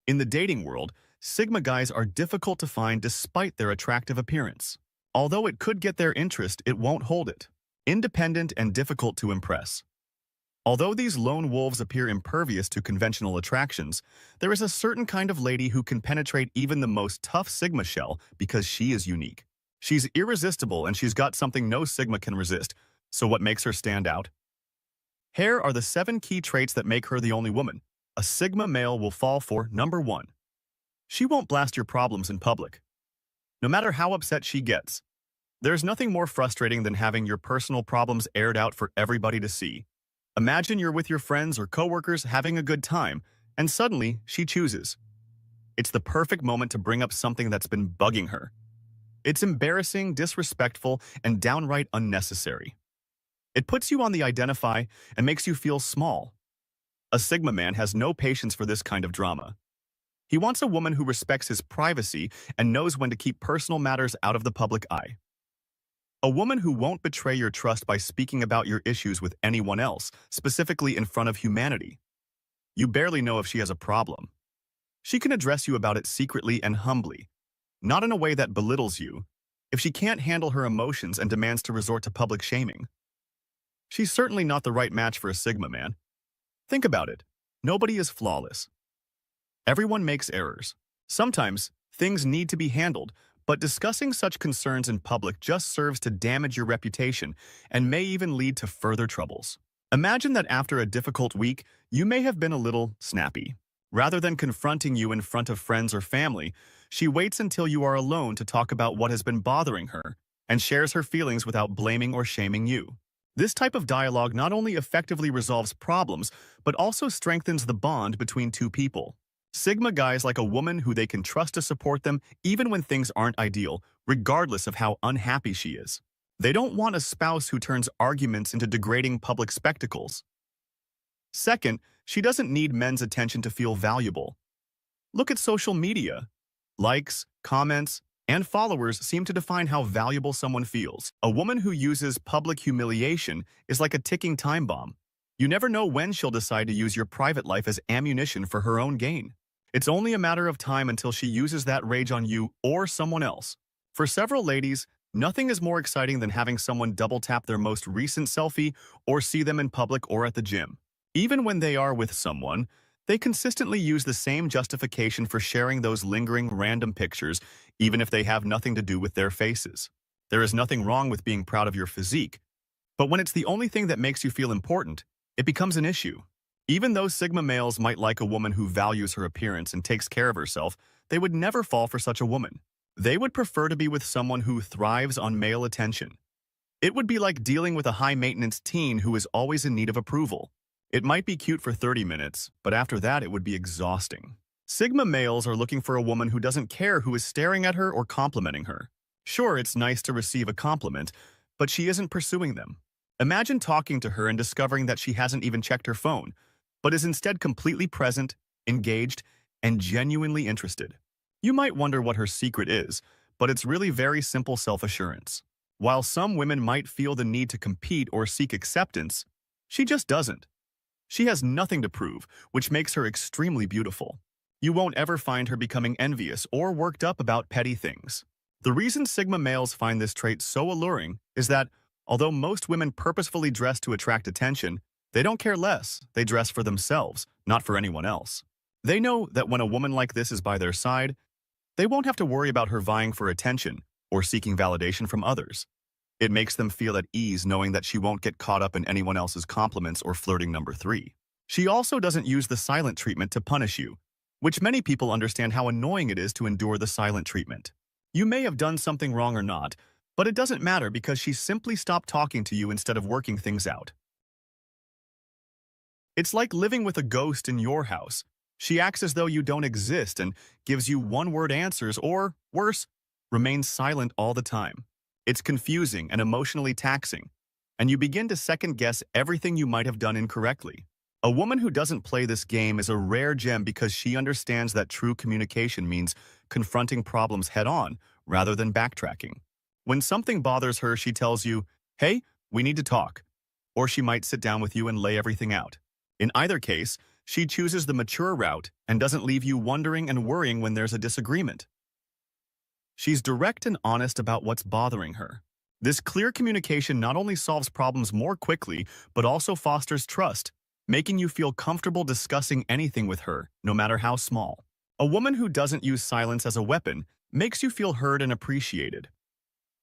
In the dating world, Sigma guys are difficult to find despite their attractive appearance. Although it could get their interest, it won't hold it. Independent and difficult to impress. Although these lone wolves appear impervious to conventional attractions, there is a certain kind of lady who can penetrate even the most tough Sigma shell because she is unique. She's irresistible and she's got something no Sigma can resist. So what makes her stand out? Here are the 7 key traits that make her the only woman a Sigma male will fall for. Number 1. She won't blast your problems in public. No matter how upset she gets, there's nothing more frustrating than having your personal problems aired out for everybody to see. Imagine you're with your friends or coworkers having a good time, and suddenly she chooses. It's the perfect moment to bring up something that's been bugging her. It's embarrassing, disrespectful, and downright unnecessary. It puts you on the identify and makes you feel small. A Sigma man has no patience for this kind of drama. He wants a woman who respects his privacy and knows when to keep personal matters out of the public eye. A woman who won't betray your trust by speaking about your issues with anyone else, specifically in front of humanity. You barely know if she has a problem. She can address you about it secretly and humbly, not in a way that belittles you. If she can't handle her emotions and demands to resort to public shaming, she's certainly not the right match for a Sigma man. Think about it. Nobody is flawless. Everyone makes errors. Sometimes, things need to be handled, but discussing such concerns in public just serves to damage your reputation and may even lead to further troubles. Imagine that after a difficult week, you may have been a little snappy. Rather than confronting you in front of friends or family, she waits until you are alone to talk about what has been bothering her and shares her feelings without blaming or shaming you. This type of dialogue not only effectively resolves problems, but also strengthens the bond between two people. Sigma guys like a woman who they can trust to support them even when things aren't ideal, regardless of how unhappy she is. They don't want a spouse who turns arguments into degrading public spectacles. Second, she doesn't need men's attention to feel valuable. Look at social media. Likes, comments, and followers seem to define how valuable someone feels. A woman who uses public humiliation is like a ticking time bomb. You never know when she'll decide to use your private life as ammunition for her own gain. It's only a matter of time until she uses that rage on you or someone else. For several ladies, nothing is more exciting than having someone double-tap their most recent selfie or see them in public or at the gym. Even when they are with someone, they consistently use the same justification for sharing those lingering random pictures, even if they have nothing to do with their faces. There is nothing wrong with being proud of your physique, but when it's the only thing that makes you feel important, it becomes an issue. Even though Sigma males might like a woman who values her appearance and takes care of herself, they would never fall for such a woman. They would prefer to be with someone who thrives on male attention. It would be like dealing with a high-maintenance teen who is always in need of approval. It might be cute for 30 minutes, but after that it would be exhausting. Sigma males are looking for a woman who doesn't care who is staring at her or complimenting her. Sure, it's nice to receive a compliment, but she isn't pursuing them. Imagine talking to her and discovering that she hasn't even checked her phone, but is instead completely present, engaged, and genuinely interested. You might wonder what her secret is, but it's really very simple self-assurance. While some women might feel the need to compete or seek acceptance, she just doesn't. She has nothing to prove, which makes her extremely beautiful. You won't ever find her becoming envious or worked up about petty things. The reason Sigma males find this trait so alluring is that, although most women purposefully dress to attract attention, they don't care less. They dress for themselves, not for anyone else. They know that when a woman like this is by their side, they won't have to worry about her vying for attention or seeking validation from others. It makes them feel at ease knowing that she won't get caught up in anyone else's compliments or flirting number 3. She also doesn't use the silent treatment to punish you, which many people understand how annoying it is to endure the silent treatment. You may have done something wrong or not, but it doesn't matter because she simply stopped talking to you instead of working things out. It's like living with a ghost in your house. She acts as though you don't exist and gives you one-word answers or, worse, remains silent all the time. It's confusing and emotionally taxing, and you begin to second-guess everything you might have done incorrectly. A woman who doesn't play this game is a rare gem because she understands that true communication means confronting problems head-on rather than backtracking. When something bothers her, she tells you, "Hey, we need to talk," or she might sit down with you and lay everything out. In either case, She chooses the mature route and doesn't leave you wondering and worrying when there's a disagreement. She's direct and honest about what's bothering her. This clear communication not only solves problems more quickly, but also fosters trust, making you feel comfortable discussing anything with her, no matter how small. A woman who doesn't use silence as a weapon makes you feel heard and appreciated.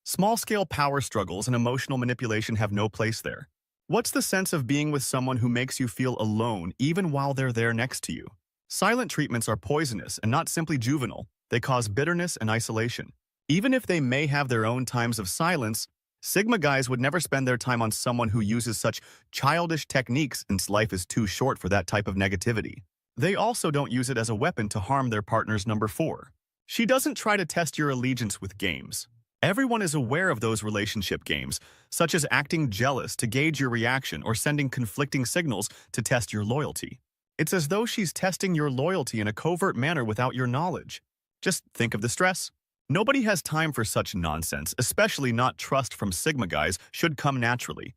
Small-scale power struggles and emotional manipulation have no place there. What's the sense of being with someone who makes you feel alone even while they're there next to you? Silent treatments are poisonous and not simply juvenile. They cause bitterness and isolation. Even if they may have their own times of silence, Sigma guys would never spend their time on someone who uses such childish techniques since life is too short for that type of negativity. They also don't use it as a weapon to harm their partner's number 4. She doesn't try to test your allegiance with games. Everyone is aware of those relationship games, such as acting jealous to gauge your reaction or sending conflicting signals to test your loyalty. It's as though she's testing your loyalty in a covert manner without your knowledge. Just think of the stress. Nobody has time for such nonsense, especially not trust from Sigma guys should come naturally.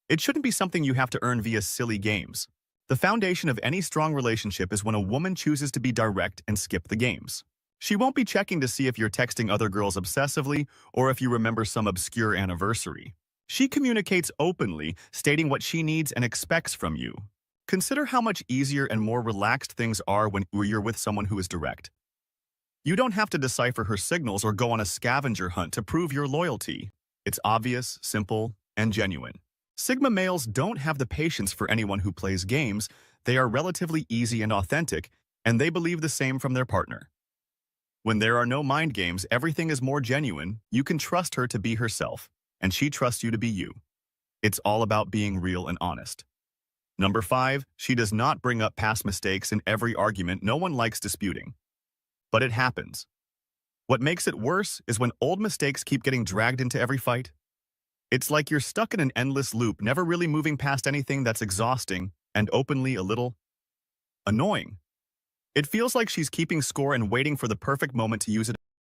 It shouldn't be something you have to earn via silly games. The foundation of any strong relationship is when a woman chooses to be direct and skip the games. She won't be checking to see if you're texting other girls obsessively or if you remember some obscure anniversary. She communicates openly, stating what she needs and expects from you. Consider how much easier and more relaxed things are when you're with someone who is direct. You don't have to decipher her signals or go on a scavenger hunt to prove your loyalty. It's obvious, simple, and genuine. Sigma males don't have the patience for anyone who plays games. They are relatively easy and authentic, and they believe the same from their partner. When there are no mind games, everything is more genuine. You can trust her to be herself, and she trusts you to be you. It's all about being real and honest. Number 5, she does not bring up past mistakes in every argument. No one likes disputing. But it happens. What makes it worse is when old mistakes keep getting dragged into every fight. It's like you're stuck in an endless loop, never really moving past anything that's exhausting and openly a little annoying. It feels like she's keeping score and waiting for the perfect moment to use it